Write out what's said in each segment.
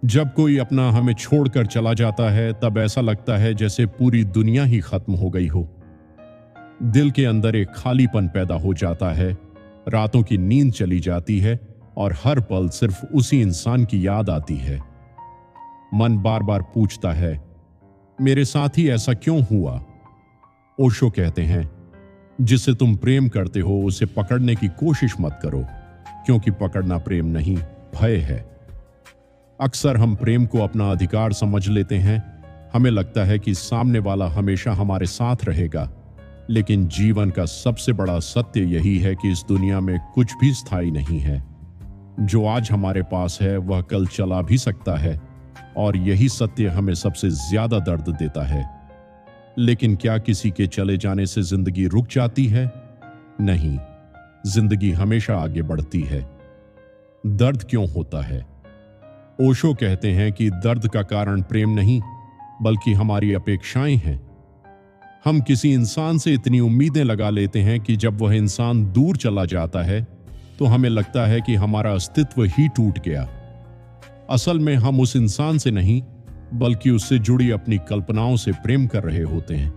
जब कोई अपना हमें छोड़कर चला जाता है तब ऐसा लगता है जैसे पूरी दुनिया ही खत्म हो गई हो। दिल के अंदर एक खालीपन पैदा हो जाता है, रातों की नींद चली जाती है और हर पल सिर्फ उसी इंसान की याद आती है। मन बार बार पूछता है, मेरे साथ ही ऐसा क्यों हुआ? ओशो कहते हैं, जिसे तुम प्रेम करते हो उसे पकड़ने की कोशिश मत करो, क्योंकि पकड़ना प्रेम नहीं, भय है। अक्सर हम प्रेम को अपना अधिकार समझ लेते हैं। हमें लगता है कि सामने वाला हमेशा हमारे साथ रहेगा, लेकिन जीवन का सबसे बड़ा सत्य यही है कि इस दुनिया में कुछ भी स्थायी नहीं है। जो आज हमारे पास है वह कल चला भी सकता है, और यही सत्य हमें सबसे ज्यादा दर्द देता है। लेकिन क्या किसी के चले जाने से जिंदगी रुक जाती है? नहीं, जिंदगी हमेशा आगे बढ़ती है। दर्द क्यों होता है? ओशो कहते हैं कि दर्द का कारण प्रेम नहीं, बल्कि हमारी अपेक्षाएं हैं। हम किसी इंसान से इतनी उम्मीदें लगा लेते हैं कि जब वह इंसान दूर चला जाता है तो हमें लगता है कि हमारा अस्तित्व ही टूट गया। असल में हम उस इंसान से नहीं, बल्कि उससे जुड़ी अपनी कल्पनाओं से प्रेम कर रहे होते हैं।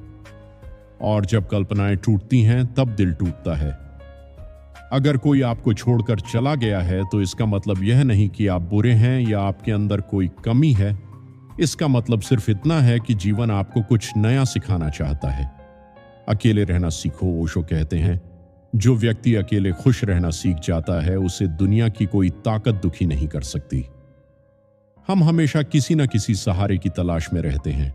और जब कल्पनाएं टूटती हैं तब दिल टूटता है। अगर कोई आपको छोड़कर चला गया है तो इसका मतलब यह नहीं कि आप बुरे हैं या आपके अंदर कोई कमी है। इसका मतलब सिर्फ इतना है कि जीवन आपको कुछ नया सिखाना चाहता है। अकेले रहना सीखो, ओशो कहते हैं। जो व्यक्ति अकेले खुश रहना सीख जाता है उसे दुनिया की कोई ताकत दुखी नहीं कर सकती। हम हमेशा किसी न किसी सहारे की तलाश में रहते हैं,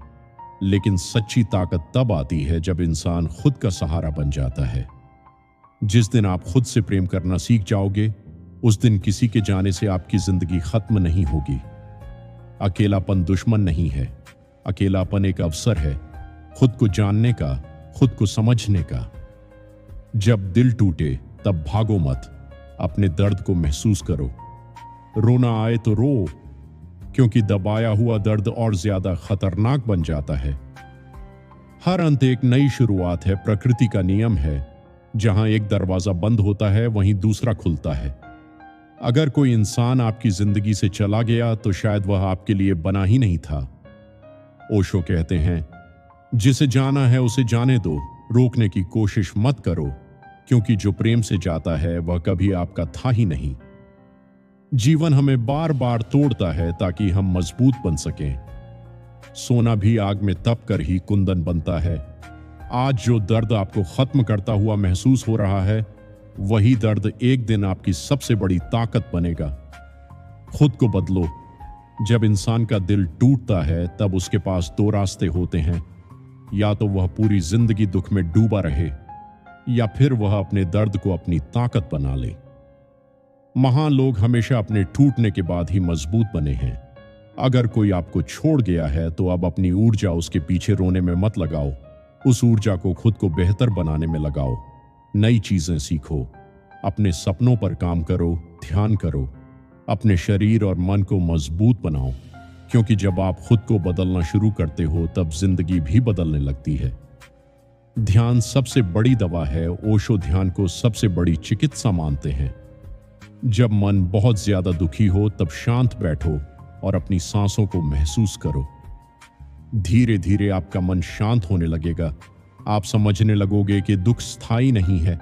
लेकिन सच्ची ताकत तब आती है जब इंसान खुद का सहारा बन जाता है। जिस दिन आप खुद से प्रेम करना सीख जाओगे, उस दिन किसी के जाने से आपकी जिंदगी खत्म नहीं होगी। अकेलापन दुश्मन नहीं है, अकेलापन एक अवसर है खुद को जानने का, खुद को समझने का। जब दिल टूटे तब भागो मत, अपने दर्द को महसूस करो। रोना आए तो रो, क्योंकि दबाया हुआ दर्द और ज्यादा खतरनाक बन जाता है। हर अंत एक नई शुरुआत है, प्रकृति का नियम है। जहां एक दरवाजा बंद होता है वहीं दूसरा खुलता है। अगर कोई इंसान आपकी जिंदगी से चला गया तो शायद वह आपके लिए बना ही नहीं था। ओशो कहते हैं, जिसे जाना है उसे जाने दो, रोकने की कोशिश मत करो, क्योंकि जो प्रेम से जाता है वह कभी आपका था ही नहीं। जीवन हमें बार बार तोड़ता है ताकि हम मजबूत बन सकें। सोना भी आग में तप कर ही कुंदन बनता है। आज जो दर्द आपको खत्म करता हुआ महसूस हो रहा है, वही दर्द एक दिन आपकी सबसे बड़ी ताकत बनेगा। खुद को बदलो। जब इंसान का दिल टूटता है तब उसके पास दो रास्ते होते हैं, या तो वह पूरी जिंदगी दुख में डूबा रहे, या फिर वह अपने दर्द को अपनी ताकत बना ले। महान लोग हमेशा अपने टूटने के बाद ही मजबूत बने हैं। अगर कोई आपको छोड़ गया है तो अब अपनी ऊर्जा उसके पीछे रोने में मत लगाओ। उस ऊर्जा को खुद को बेहतर बनाने में लगाओ। नई चीजें सीखो, अपने सपनों पर काम करो, ध्यान करो, अपने शरीर और मन को मजबूत बनाओ, क्योंकि जब आप खुद को बदलना शुरू करते हो तब जिंदगी भी बदलने लगती है। ध्यान सबसे बड़ी दवा है। ओशो ध्यान को सबसे बड़ी चिकित्सा मानते हैं। जब मन बहुत ज्यादा दुखी हो तब शांत बैठो और अपनी सांसों को महसूस करो। धीरे धीरे आपका मन शांत होने लगेगा। आप समझने लगोगे कि दुख स्थायी नहीं है।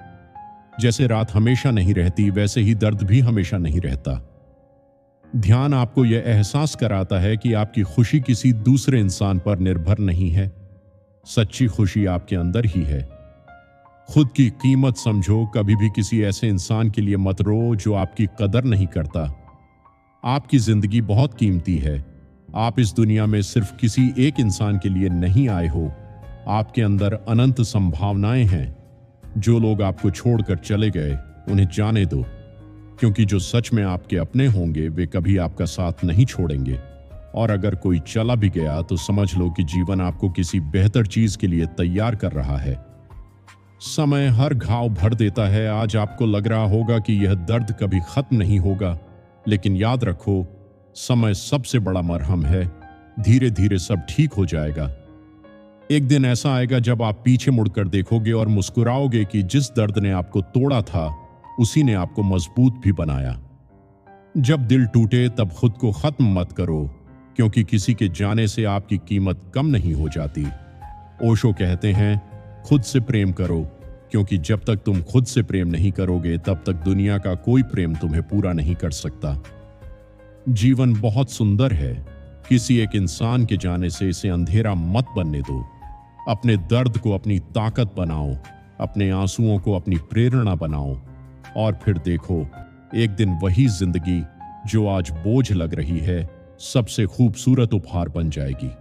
जैसे रात हमेशा नहीं रहती, वैसे ही दर्द भी हमेशा नहीं रहता। ध्यान आपको यह एहसास कराता है कि आपकी खुशी किसी दूसरे इंसान पर निर्भर नहीं है। सच्ची खुशी आपके अंदर ही है। खुद की कीमत समझो। कभी भी किसी ऐसे इंसान के लिए मत रो जो आपकी कदर नहीं करता। आपकी जिंदगी बहुत कीमती है। आप इस दुनिया में सिर्फ किसी एक इंसान के लिए नहीं आए हो। आपके अंदर अनंत संभावनाएं हैं। जो लोग आपको छोड़कर चले गए उन्हें जाने दो, क्योंकि जो सच में आपके अपने होंगे वे कभी आपका साथ नहीं छोड़ेंगे। और अगर कोई चला भी गया तो समझ लो कि जीवन आपको किसी बेहतर चीज के लिए तैयार कर रहा है। समय हर घाव भर देता है। आज आपको लग रहा होगा कि यह दर्द कभी खत्म नहीं होगा, लेकिन याद रखो, समय सबसे बड़ा मरहम है। धीरे धीरे सब ठीक हो जाएगा। एक दिन ऐसा आएगा जब आप पीछे मुड़कर देखोगे और मुस्कुराओगे कि जिस दर्द ने आपको तोड़ा था उसी ने आपको मजबूत भी बनाया। जब दिल टूटे तब खुद को खत्म मत करो, क्योंकि किसी के जाने से आपकी कीमत कम नहीं हो जाती। ओशो कहते हैं, खुद से प्रेम करो, क्योंकि जब तक तुम खुद से प्रेम नहीं करोगे तब तक दुनिया का कोई प्रेम तुम्हें पूरा नहीं कर सकता। जीवन बहुत सुंदर है, किसी एक इंसान के जाने से इसे अंधेरा मत बनने दो। अपने दर्द को अपनी ताकत बनाओ, अपने आंसुओं को अपनी प्रेरणा बनाओ, और फिर देखो, एक दिन वही जिंदगी जो आज बोझ लग रही है सबसे खूबसूरत उपहार बन जाएगी।